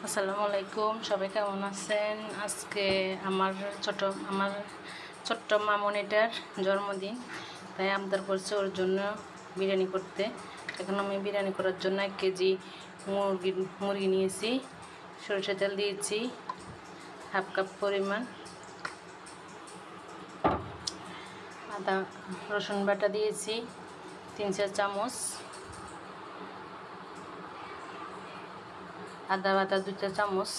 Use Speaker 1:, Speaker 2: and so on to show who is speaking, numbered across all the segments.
Speaker 1: আসসালামু আলাইকুম, সবাই কেমন আছেন? আজকে আমার ছোট্ট মামনিটার জন্মদিন, তাই আবদার করছে ওর জন্য বিরিয়ানি করতে। এখন আমি বিরিয়ানি করার জন্য 1 কেজি মুরগি নিয়েছি। সরষে তেল দিয়েছি হাফ কাপ পরিমাণ, আদা রসুন বাটা দিয়েছি 3-4 চামচ, আদা বাটা 2 চামচ,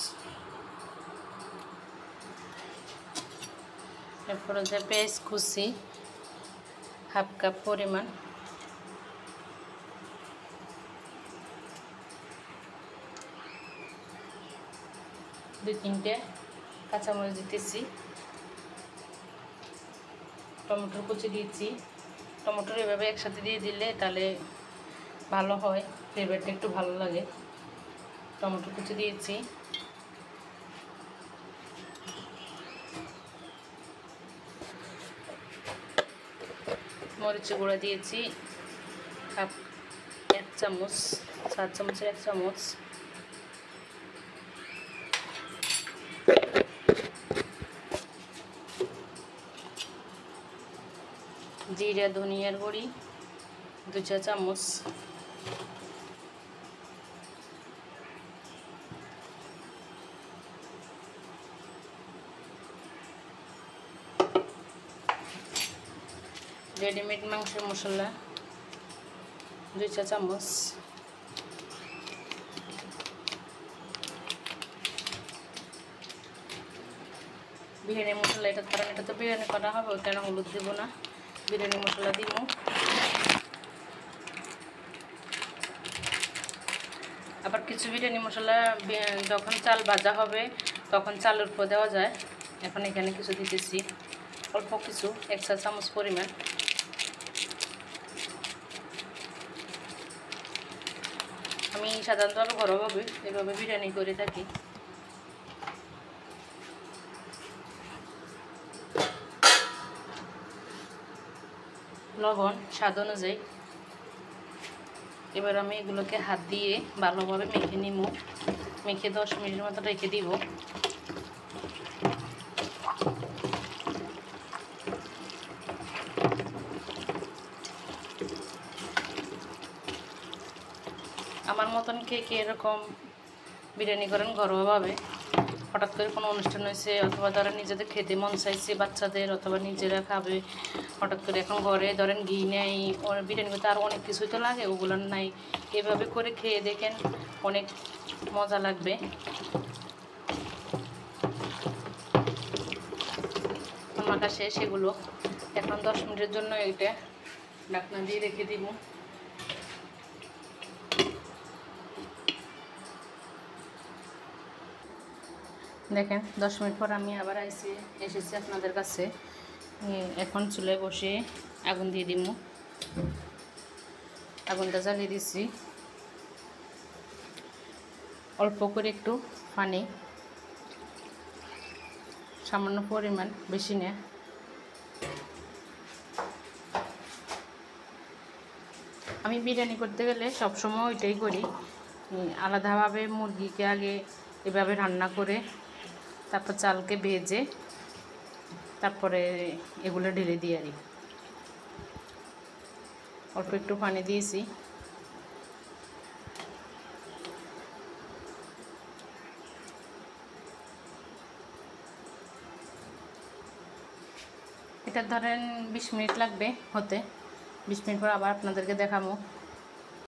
Speaker 1: এরপরে যে পেঁয়াজ কুচি হাফ কাপ পরিমাণ, দুই-তিনটে কাঁচামরিচ দিতেছি, টমেটোর কুচি দিয়েছি। টমেটোর এভাবে একসাথে দিয়ে দিলে তাহলে ভালো হয়, ফ্লেভারটা একটু ভালো লাগে। টমেটো কুচি দিয়েছি, মরিচ গুঁড়া দিয়েছি 1 চামচ, 4 চামচের 1 চামচ, জিরা ধনিয়ার গুঁড়ি 2 চামচ, রেডিমেড মাংসের মশলা 2 চামচ, বিরিয়ানি মশলা, কারণ এটা তো বিরিয়ানি করা হবে, কেন হলুদ দেবো না, বিরিয়ানি মশলা দিব। আবার কিছু বিরিয়ানি মশলা যখন চাল ভাজা হবে তখন চালের উপর দেওয়া যায়। এখন এখানে কিছু দিতেছি, অল্প কিছু 1 চা চামচ পরিমাণ। আমি সাধারণত ঘরোয়াভাবে এভাবে বিরিয়ানি করে থাকি। লবণ স্বাদ অনুযায়ী। এবার আমি এগুলোকে হাত দিয়ে ভালোভাবে মেখে নিব, মেখে 10 মিনিটের মতো রেখে দিব। আমার মতন কে এরকম বিরিয়ানি করেন ঘরোয়াভাবে? হঠাৎ করে কোনো অনুষ্ঠান হয়েছে, অথবা ধরেন নিজেদের খেতে মন চাইছে বাচ্চাদের, অথবা নিজেরা খাবে, হঠাৎ করে এখন ঘরে ধরেন ঘি নেই, বিরিয়ানি করতে আরও অনেক কিছুই তো লাগে, ওগুলো নাই। এভাবে করে খেয়ে দেখেন, অনেক মজা লাগবে। মাখা শেষ এগুলো। এখন 10 মিনিটের জন্য এটা ঢাকনা দিয়ে রেখে দিব। দেখেন 10 মিনিট পর আমি আবার এসেছি আপনাদের কাছে। এখন চুলায় বসে আগুন দিয়ে দিব। আগুনটা জ্বালিয়ে দিচ্ছি, অল্প করে একটু পানি, সামান্য পরিমাণ, বেশি না। আমি বিরিয়ানি করতে গেলে সবসময় ওইটাই করি, আলাদাভাবে মুরগিকে আগে এভাবে রান্না করে তারপর চালকে ভেজে তারপরে এগুলো ঢেলে দিয়ে দিই। অল্প একটু পানি দিয়েছি, এটা ধরেন 20 মিনিট লাগবে হতে। 20 মিনিট পর আবার আপনাদেরকে দেখাবো।